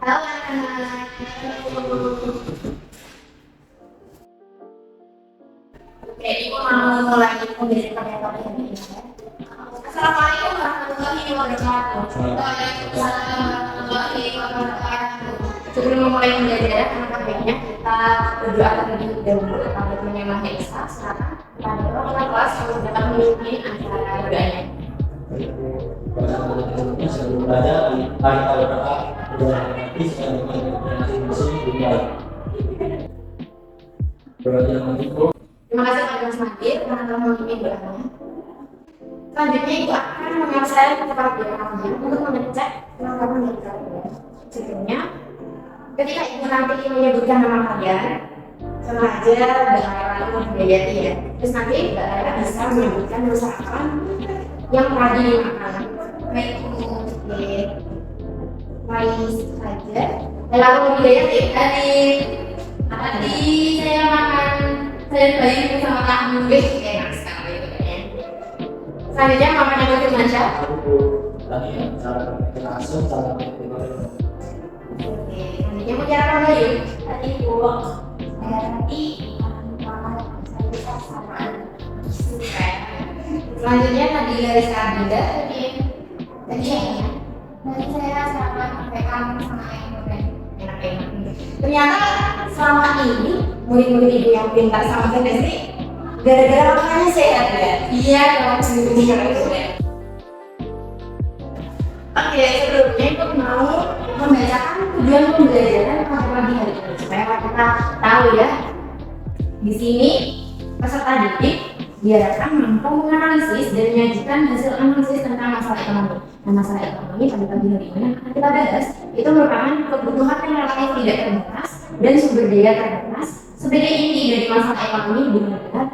Halo anak-anak. Oke, Ibu mau mulai pembelajaran metode ini ya. Assalamualaikum warahmatullahi wabarakatuh. Waalaikumsalam warahmatullahi wabarakatuh. Sebelum memulai pembelajaran, anak-anaknya kita berdoa terlebih dahulu kepada Tuhan Yang Maha Esa. Silakan kita berdoa kelas untuk dapat memimpin acara doanya. Sebelum belajar di hari berdoa berdoa nanti sekali masing-masing dimulai. Doa yang mendukung. Terima kasih kepada Mas Nadir karena telah memimpin doanya. Selanjutnya Ibu akan mengasah kepada kamu untuk mengecek kelengkapan dari kalian. Sebelumnya, ketika Ibu nanti menyebutkan nama kalian, sengaja dengan menghayati ya. Terus nanti Mbak Raya bisa menyebutkan masakan yang pernah dimakan. Baik Bu. Oke. Mulai saja. Lalu menghayati adik. Tadi saya makan sayur bayam bersama kamu. Enak sekali itu kayaknya. Selanjutnya mamanya Bu Firmansyah. Tadi cara langsung cara Oke, selanjutnya mau cara apa yuk? Tadi Bu, saya tadi makan sayur sama suka. Selanjutnya tadi dari Sabida tadi ya. Tadi saya sama sampaikan sama yang enak-enak. Ternyata selama ini murid-murid Ibu yang pintar sama saya sih gara-gara makannya sehat ya. Iya, kalau sendiri itu ya. Oke, sebelumnya Ibu mau membacakan tujuan pembelajaran pada pagi hari ini supaya kita tahu ya. Di sini peserta didik diharapkan mampu menganalisis dan menyajikan hasil analisis tentang masalah ekonomi. Nah, masalah ekonomi pada pagi hari ini yang akan kita bahas itu merupakan kebutuhan yang relatif tidak terbatas dan sumber daya terbatas sebagai inti dari masalah ekonomi benar-benar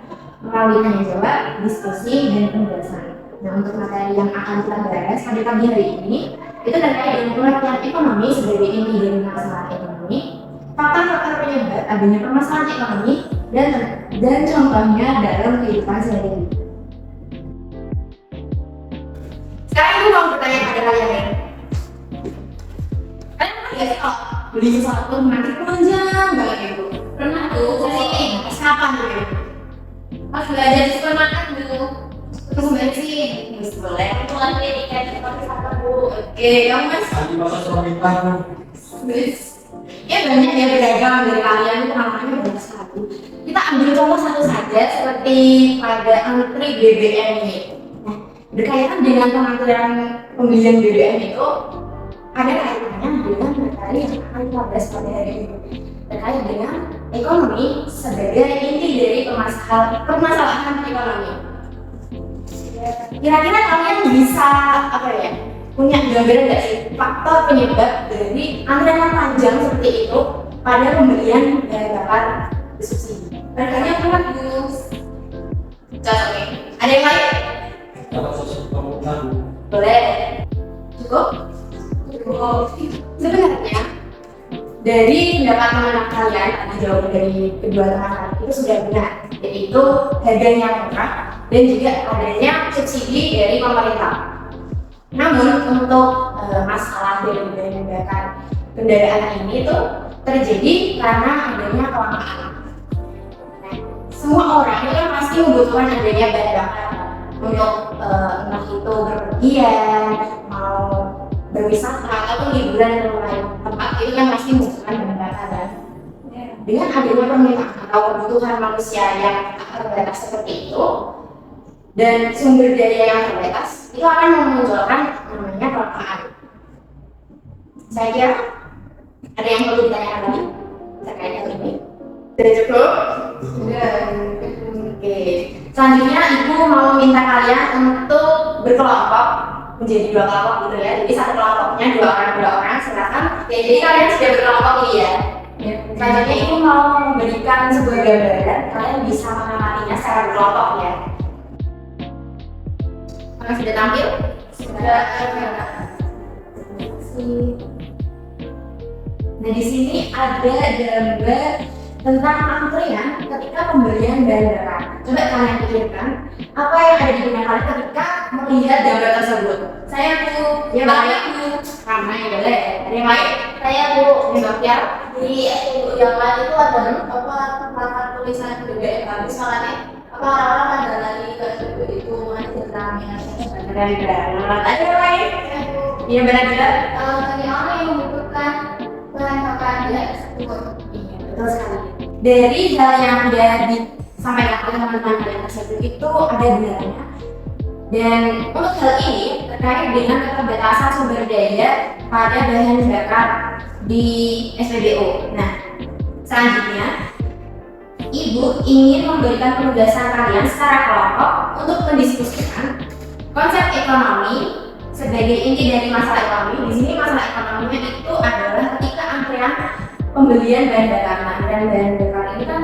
melalui tanya jawab, diskusi, dan penjelasan. Nah, untuk materi yang akan kita bahas pada pagi hari ini itu terkait dengan pengertian ekonomi sebagai inti dari masalah ekonomi, faktor-faktor penyebab adanya permasalahan ekonomi, dan contohnya dalam kehidupan sehari-hari. Sekarang Ibu mau bertanya pada kalian ya. Kalian pernah nggak sih kalau beli sesuatu nanti panjang banget Ibu? Pernah tuh, saya kapan tuh Ibu? Pas belajar di supermarket Bu, terus bensin, terus boleh keluar tiket seperti apa Bu? Oke, kamu Mas? tadi masa selanjutnya Ya banyak ya beragam dari kalian itu namanya banyak sekali. Kita ambil contoh satu saja seperti pada antri BBM ini. Nah, berkaitan dengan pengaturan pembelian BBM itu ada kaitannya dengan materi yang akan kita bahas pada hari ini terkait dengan ekonomi sebagai inti dari permasalahan ekonomi. Kira-kira kalian bisa apa ya? Punya gambaran nggak sih faktor penyebab dari antrian yang panjang seperti itu pada pembelian bahan bakar bersubsidi? Barangkali apa Bu? Oke. Ada yang lain? dapat sosial komunitas. Boleh. Cukup? Cukup. Sebenarnya dari pendapat teman kalian tadi jawaban dari kedua teman kalian itu sudah benar, yaitu harganya murah dan juga adanya subsidi dari pemerintah. Namun untuk masalah dari bahan bakar kendaraan ini tuh terjadi karena adanya kelangkaan. Nah, semua orang itu kan pasti membutuhkan adanya bahan bakar untuk entah itu berpergian, mau berwisata atau liburan ke lain tempat itu kan pasti membutuhkan bahan bakar kan. Dengan adanya permintaan atau kebutuhan manusia yang terbatas seperti itu dan sumber daya yang terbatas itu akan memunculkan namanya kelangkaan. Saya kira ada yang perlu ditanyakan lagi terkait hal ini? Sudah cukup? Sudah. Oke. Selanjutnya Ibu mau minta kalian untuk berkelompok menjadi dua kelompok gitu ya. Jadi satu kelompoknya dua orang, silakan. Ya, jadi kalian sudah berkelompok nih ya. Selanjutnya ibu mau memberikan sebuah gambaran, kalian bisa mengamatinya secara berkelompok ya. Apakah sudah tampil? Sudah. Nah di sini ada gambar tentang antrian ketika pembelian barang. Coba kalian pikirkan apa yang ada di benak kalian ketika melihat gambar tersebut. Saya Bu, ya baik Bu, ramai boleh. Ada yang lain? Saya Bu, ini Bapak. Di yang lain itu ada apa tulisan BBM bagus makanya apa orang-orang pada lagi ke itu mengajar ramai benar. Ada yang lain? Iya benar juga. Bagi orang yang membutuhkan bahan bakar dia tersebut. Iya betul sekali. Dari hal yang sudah disampaikan oleh teman-teman kalian tersebut itu ada benarnya. Dan untuk hal ini terkait dengan keterbatasan sumber daya pada bahan bakar di SPBU. Nah, selanjutnya Ibu ingin memberikan penugasan kalian secara kelompok untuk mendiskusikan konsep ekonomi sebagai inti dari masalah ekonomi. Di sini masalah ekonominya itu adalah ketika antrian pembelian bahan bakar. Nah, antrian bahan bakar ini kan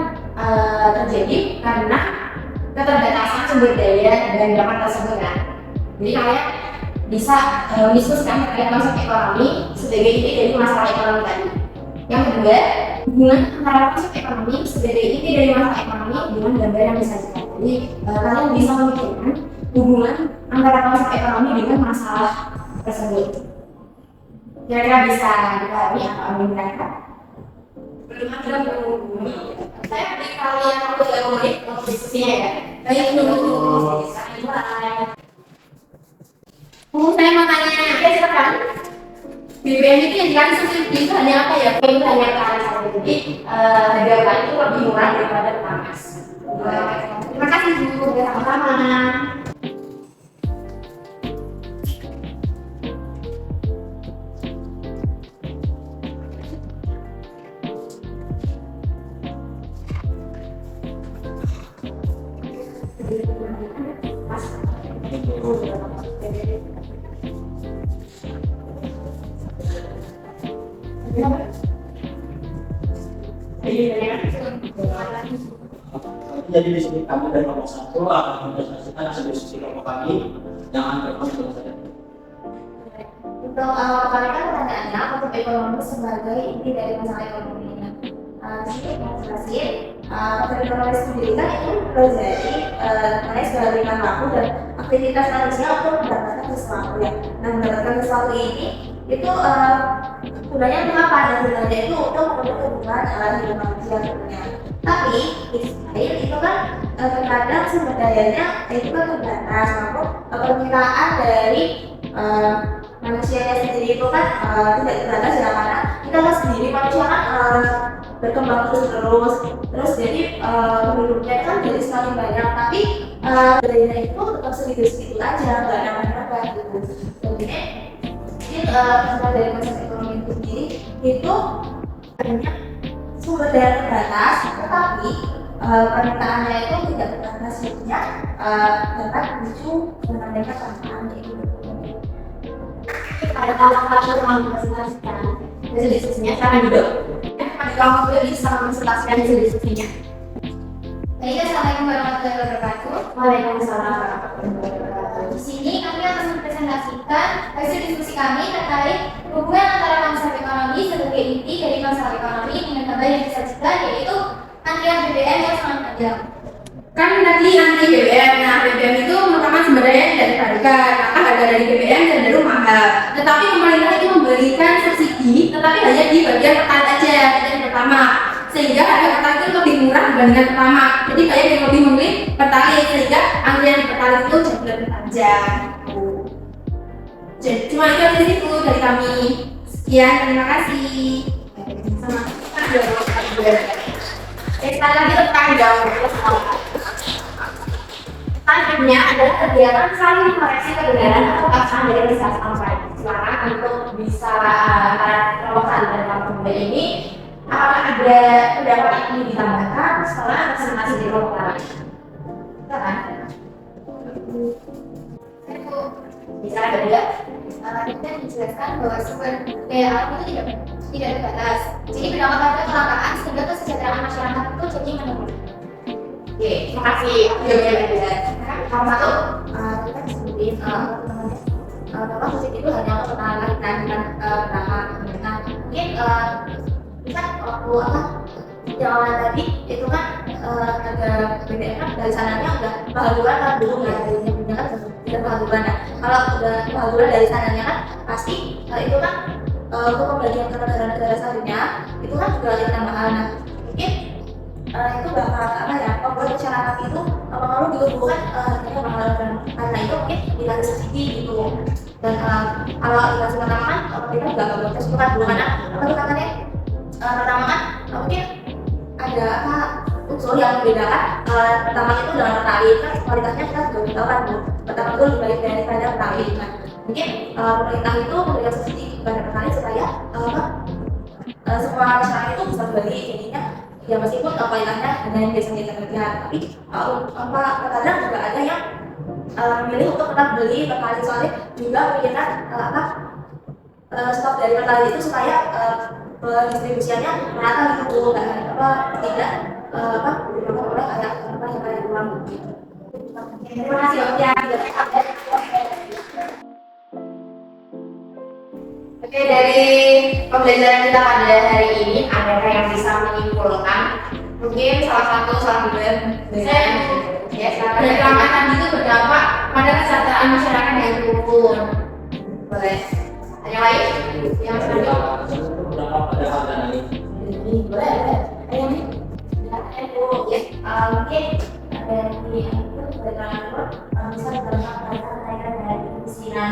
terjadi karena keterbatasan sumber daya bahan bakar tersebut kan. Jadi kalian bisa mendiskusikan terkait konsep ekonomi sebagai inti dari masalah ekonomi tadi. Yang kedua, hubungan antara konsep ekonomi sebagai inti dari masalah ekonomi dengan gambar yang disajikan. Jadi kalian bisa memikirkan hubungan antara konsep ekonomi dengan masalah tersebut. Kira-kira bisa dipahami apa yang mereka? Belum ada menghubungi. Saya beri kalian waktu 3 menit untuk diskusinya ya. Baik dulu. Saya mau tanya, ya silakan. BBM itu yang dikasih subsidi itu hanya apa ya? Itu hanya karena jadi harga itu lebih murah daripada Pertamax. Terima kasih Bu, sama-sama. Jadi di sini kami dari nomor 1 akan mendiskusikan hasil diskusi kelompok kami yang akan berkembang saja. Untuk kalian pertanyaannya konsep ekonomi sebagai inti dari masalah ekonomi. Di sini mau jelasin konsep ekonomi sendiri kan itu terjadi terkait sebagai berikan waktu dan aktivitas manusia untuk mendapatkan sesuatu ya. Nah mendapatkan sesuatu ini itu gunanya untuk apa? Dan gunanya itu untuk memenuhi kebutuhan hidup manusia sebenarnya. Tapi di Israel itu kan terkadang sumber dayanya itu kan terbatas, maupun permintaan dari manusianya sendiri itu kan tidak terbatas ya, karena kita tahu sendiri manusia kan berkembang terus jadi penduduknya kan jadi semakin banyak, tapi dayanya itu tetap segitu aja, nggak nambah gitu. Jadi dari konsep ekonomi itu sendiri itu banyak sumber daya terbatas, tetapi permintaannya itu tidak terbatas, sehingga dapat memicu adanya kelangkaan itu. Pada hal-hal yang mau dipresentasikan hasil diskusinya, sekarang duduk. Pada kamu juga bisa mempresentasikan hasil diskusinya. Baik, assalamualaikum warahmatullahi wabarakatuh. Waalaikumsalam warahmatullahi wabarakatuh. Di sini kami akan mempresentasikan hasil diskusi kami terkait hubungan antara konsep ekonomi sebagai inti dari masalah ekonomi dengan gambar yang disajikan, yaitu antrian BBM yang sangat panjang. Kan tadi anti BBM, nah BBM itu merupakan sumber daya tidak terbarukan, maka harga dari BBM cenderung mahal. Tetapi pemerintah itu memberikan subsidi, tetapi hanya di bagian pertalite aja, tidak yang pertama, sehingga harga pertalite itu lebih murah dibandingkan pertama. Jadi kayak yang lebih memilih pertalite, sehingga antrian di pertalite itu jadi lebih panjang. Jadi cuma itu aja sih Bu dari kami. Sekian, terima kasih. Sama. Sekali lagi tentang jauh. Selanjutnya adalah kegiatan saling mengoreksi kebenaran atau keabsahan dari riset sampai. Silakan untuk bisa antara kelompok dan kelompok ini, apakah ada pendapat yang ingin ditambahkan setelah presentasi di kelompok lain? Silakan. Misalnya ada kita dijelaskan bahwa sumber daya alam itu tidak terbatas. Jadi berdampak pada kelangkaan sehingga kesejahteraan masyarakat itu jadi menurun. Oke, terima kasih. Nomor satu, kita sebutin bahwa musik itu hanya untuk penanganan dan belakang. Nah, mungkin kita waktu jawaban tadi itu kan agak beda kan, dari sananya udah kehaluan kan belum ya, darinya kan tidak kehaluan. Nah, kalau udah kehaluan dari sananya kan pasti itu kan untuk pembagian ke negara-negara selanjutnya itu kan juga ada tambahan. Nah, mungkin itu bakal membuat masyarakat itu pengaruh ditumbuhkan harganya bakalan karena itu mungkin dikasih subsidi gitu. Dan kalau dikasih pertama kan kita juga nggak boleh suka dulu karena katanya pertama kan mungkin ada unsur yang membedakan. Pertama itu dalam petani kan kualitasnya kita sudah tahu kan, pertama itu lebih baik daripada petani. Nah, mungkin pemerintah itu memberikan subsidi kepada petani supaya semua masyarakat itu bisa beli, jadinya ya meskipun kualitasnya hanya yang biasa-biasa saja, tapi kadang juga ada yang memilih untuk tetap beli petani, soalnya juga memikirkan stok dari petani itu supaya distribusiannya merata gitu, tidak dimakan oleh yang kayak uang gitu. Terima kasih ya. Oke, dari pembelajaran kita pada hari ini, adakah yang bisa menyimpulkan? Mungkin salah satu dengan ya, kelangkaan tadi itu berdampak pada kesejahteraan masyarakat yang turun. Boleh. Ada yang lain? Yang selanjutnya? Berdampak pada hal lain. Boleh. Ada yang lain? Ya, mungkin dari itu berdampak bisa berdampak pada kenaikan dari kemiskinan.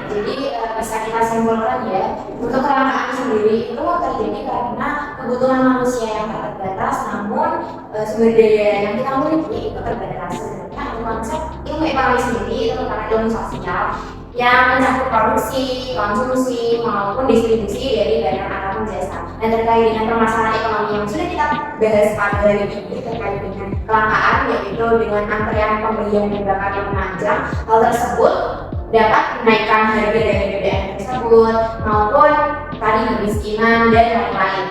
Jadi bisa kita simpulkan ya, untuk kelangkaan sendiri itu terjadi karena kebutuhan manusia yang tak terbatas, namun sumber daya yang kita miliki itu terbatas. Sebenarnya konsep ilmu ekonomi sendiri itu merupakan ilmu sosial yang mencakup produksi, konsumsi maupun distribusi dari barang ataupun jasa. Dan terkait dengan permasalahan ekonomi yang sudah kita bahas pada hari ini terkait dengan kelangkaan, yaitu dengan antrean pembelian dan bakar yang panjang, hal tersebut dapat menaikkan harga dari BBM tersebut maupun tadi kemiskinan dan lain-lain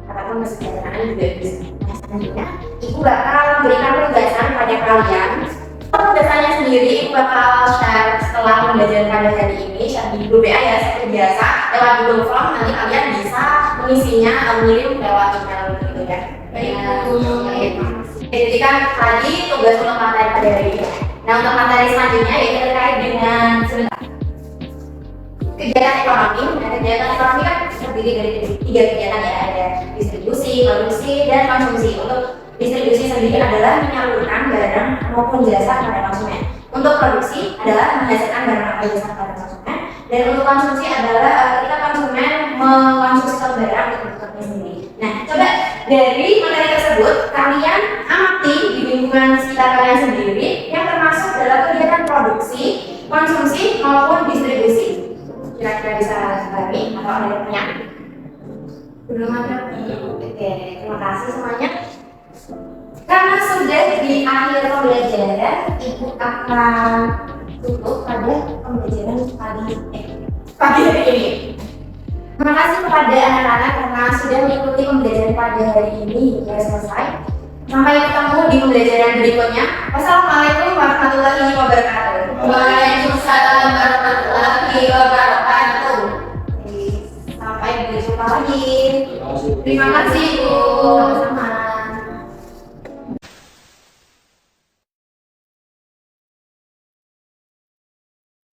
ataupun kesejahteraan juga bisa. Nah, selanjutnya Ibu bakal memberikan penugasan pada kalian. Penugasannya sendiri Ibu bakal share setelah pembelajaran pada hari ini, share di grup BA ya seperti biasa lewat Google Form. Nanti kalian bisa mengisinya mengirim lewat email gitu ya. Jadi kan tadi tugas untuk materi pada hari ini. Nah, untuk materi selanjutnya yaitu terkait dengan kegiatan ekonomi. Nah, kegiatan ekonomi kan terdiri dari 3 kegiatan ya, ada distribusi, produksi, dan konsumsi. Untuk distribusi sendiri adalah menyalurkan barang maupun jasa kepada konsumen. Untuk produksi adalah menghasilkan barang atau jasa kepada konsumen. Dan untuk konsumsi adalah ketika konsumen mengkonsumsi suatu barang untuk produknya sendiri. Nah, coba dari materi tersebut kalian amati di lingkungan sekitar kalian sendiri yang termasuk dalam kegiatan produksi, konsumsi maupun distribusi. Kira-kira bisa bagi atau ada yang tanya? Belum ada? Oke, terima kasih semuanya. Karena sudah di akhir pembelajaran, Ibu akan tutup pada pembelajaran pagi hari ini. Terima kasih kepada anak-anak karena sudah mengikuti pembelajaran pada hari ini hingga selesai. Sampai ketemu di pembelajaran berikutnya. Wassalamualaikum warahmatullahi wabarakatuh. Waalaikumsalam warahmatullahi wabarakatuh. Sampai berjumpa lagi. Terima kasih Bu.